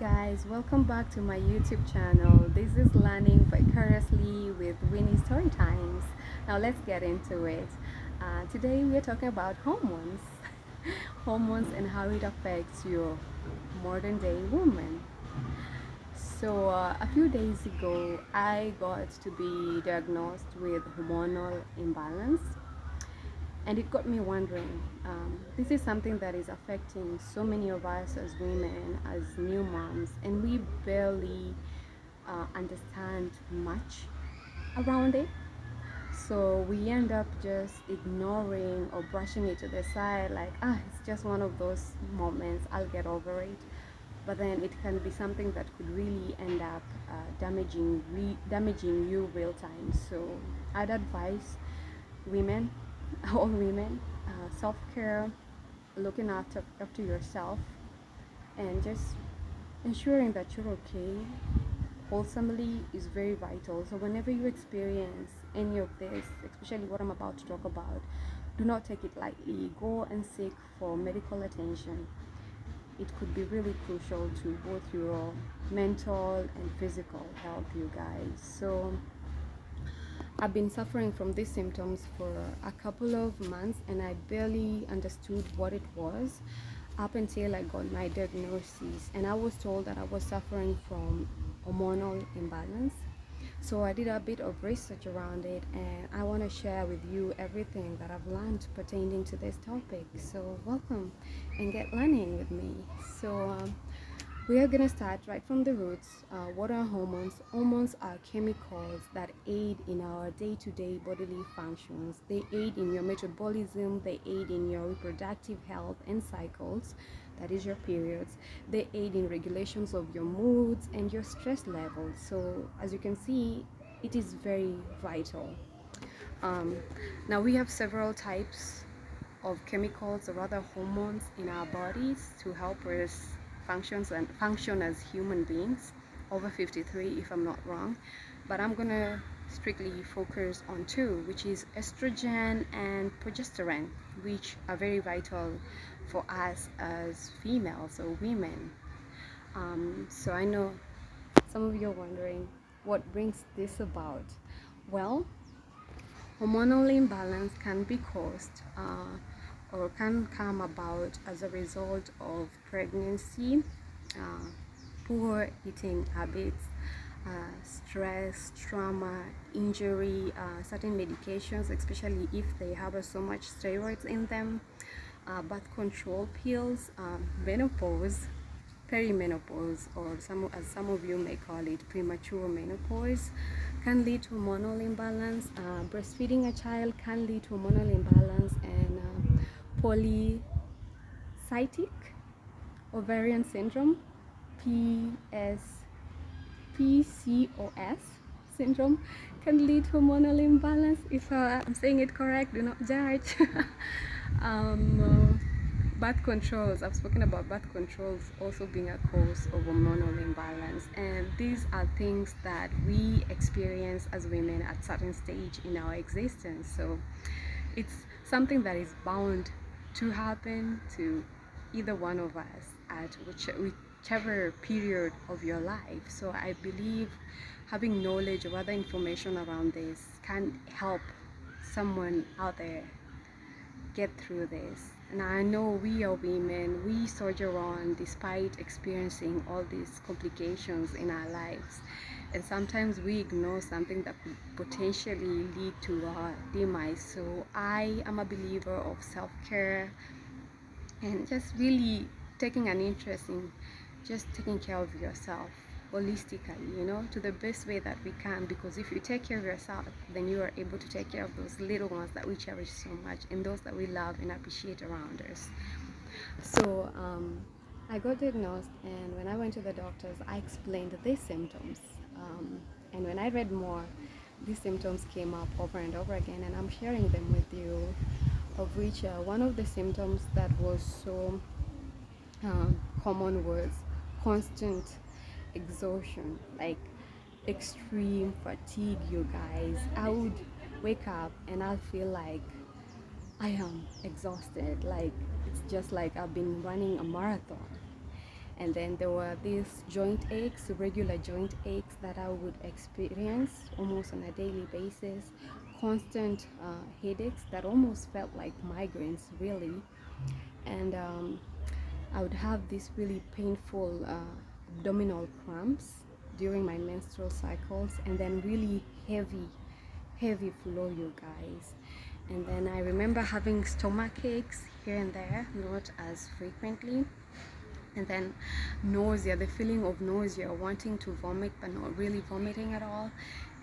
guys, welcome back to my YouTube channel. This is Learning Vicariously with Winnie Story Times. Now let's get into it. Today we are talking about hormones. Hormones and how it affects your modern day woman. So a few days ago I got to be diagnosed with hormonal imbalance, and it got me wondering. This is something that is affecting so many of us as women, as new moms, and we barely understand much around it. So we end up just ignoring or brushing it to the side, like, it's just one of those moments, I'll get over it. But then it can be something that could really end up damaging you real time. So I'd advise women, all women, self-care, looking after yourself, and just ensuring that you're okay wholesomely is very vital. So whenever you experience any of this, especially what I'm about to talk about, do not take it lightly. Go and seek for medical attention. It could be really crucial to both your mental and physical health, you guys. So I've been suffering from these symptoms for a couple of months, and I barely understood what it was up until I got my diagnosis, and I was told that I was suffering from hormonal imbalance. So I did a bit of research around it, and I want to share with you everything that I've learned pertaining to this topic. So welcome and get learning with me. So we are going to start right from the roots. What are hormones? Hormones are chemicals that aid in our day-to-day bodily functions. They aid in your metabolism, they aid in your reproductive health and cycles, that is your periods. They aid in regulations of your moods and your stress levels. So as you can see, it is very vital. Now we have several types of chemicals, or rather hormones, in our bodies to help us function as human beings. Over 53 if I'm not wrong, but I'm gonna strictly focus on two, which is estrogen and progesterone, which are very vital for us as females or women. So I know some of you are wondering what brings this about. Well, hormonal imbalance can be caused or can come about as a result of pregnancy, poor eating habits, stress, trauma, injury, certain medications, especially if they have so much steroids in them, birth control pills, menopause, perimenopause, or as some of you may call it, premature menopause, can lead to hormonal imbalance. Breastfeeding a child can lead to hormonal imbalance, and polycystic ovarian syndrome, PCOS syndrome, can lead to hormonal imbalance. If I'm saying it correct, do not judge. Birth controls, I've spoken about birth controls also being a cause of hormonal imbalance, and these are things that we experience as women at certain stage in our existence. So it's something that is bound to happen to either one of us at whichever period of your life. So I believe having knowledge or other information around this can help someone out there get through this. And I know we are women, we soldier on despite experiencing all these complications in our lives, and sometimes we ignore something that could potentially lead to our demise. So I am a believer of self-care and just really taking an interest in just taking care of yourself holistically, to the best way that we can, because if you take care of yourself, then you are able to take care of those little ones that we cherish so much and those that we love and appreciate around us. So I got diagnosed, and when I went to the doctors, I explained these symptoms, and when I read more, these symptoms came up over and over again, and I'm sharing them with you, of which one of the symptoms that was so common was constant exhaustion, like extreme fatigue, you guys. I would wake up and I'll feel like I am exhausted, like it's just like I've been running a marathon. And then there were these joint aches, regular joint aches that I would experience almost on a daily basis, constant headaches that almost felt like migraines, really. And I would have these really painful abdominal cramps during my menstrual cycles, and then really heavy flow, you guys. And then I remember having stomach aches here and there, not as frequently. And then nausea, the feeling of nausea, wanting to vomit but not really vomiting at all.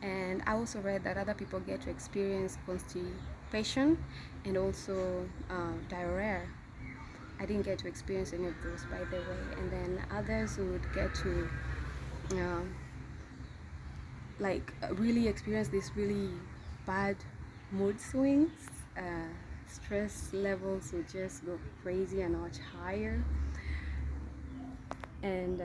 And I also read that other people get to experience constipation and also diarrhea. I didn't get to experience any of those, by the way. And then others would get to really experience these really bad mood swings. Stress levels would just go crazy and much higher. And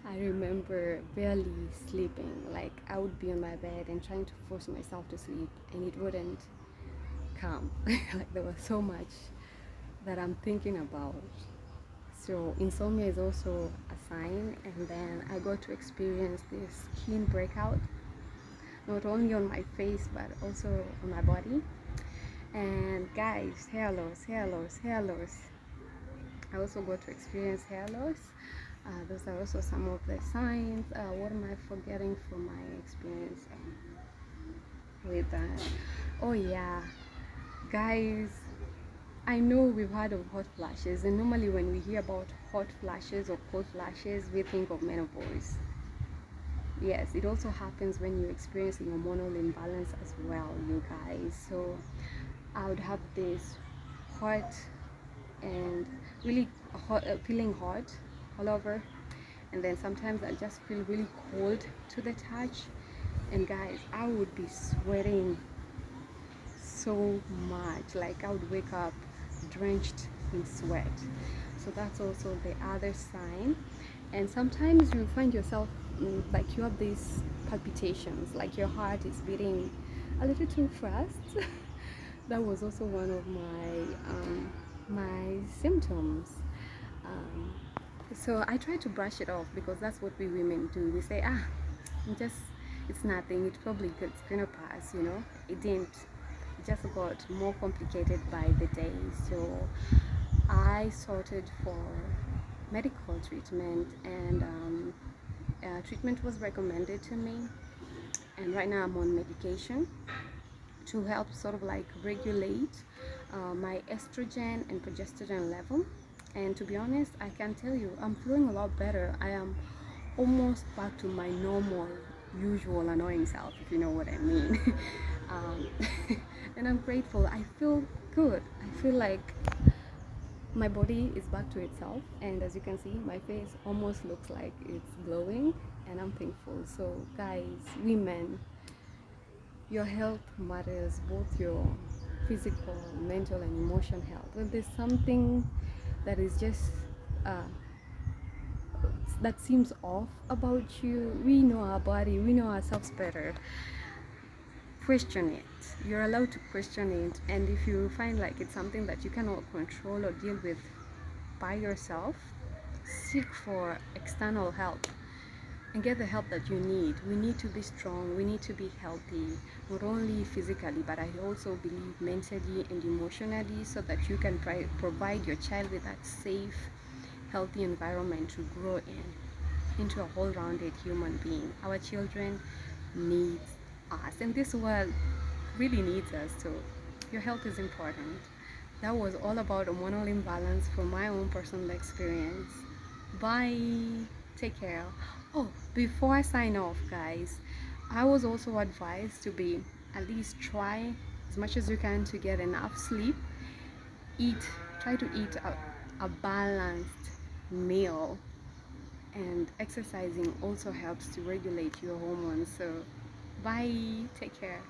I remember barely sleeping. Like, I would be on my bed and trying to force myself to sleep, and it wouldn't come. Like, there was so much that I'm thinking about. So insomnia is also a sign. And then I got to experience this skin breakout, not only on my face but also on my body. And guys, hair loss. I also got to experience hair loss. Those are also some of the signs. What am I forgetting from my experience with that? Oh yeah, guys, I know we've heard of hot flashes, and normally when we hear about hot flashes or cold flashes, we think of menopause. Yes, it also happens when you're experiencing hormonal imbalance as well, you guys. So I would have this hot and really hot, feeling hot all over, and then sometimes I just feel really cold to the touch. And guys, I would be sweating so much, like I would wake up drenched in sweat. So that's also the other sign. And sometimes you find yourself like you have these palpitations, like your heart is beating a little too fast. That was also one of my symptoms. So I try to brush it off, because that's what we women do. We say, it's nothing, it's gonna pass, you know. It didn't. It just got more complicated by the day. So I sorted for medical treatment, and treatment was recommended to me. And right now I'm on medication to help sort of like regulate my estrogen and progesterone level. And to be honest, I can tell you, I'm feeling a lot better. I am almost back to my normal, usual annoying self, if you know what I mean. um, and I'm grateful. I feel good. I feel like my body is back to itself, and as you can see, my face almost looks like it's glowing, and I'm thankful. So guys, women, your health matters, both your physical, mental, and emotional health. If there's something that is just that seems off about you, we know our body, we know ourselves better. Question it. You're allowed to question it. And if you find like it's something that you cannot control or deal with by yourself, seek for external help and get the help that you need. We need to be strong, we need to be healthy, not only physically, but I also believe mentally and emotionally, so that you can provide your child with that safe, healthy environment to grow into a whole-rounded human being. Our children need us, and this world really needs us. So your health is important. That was all about hormonal imbalance from my own personal experience. Bye. Take care. Oh, before I sign off, guys, I was also advised to be at least try as much as you can to get enough sleep. Try to eat a balanced meal, and exercising also helps to regulate your hormones. So bye, take care.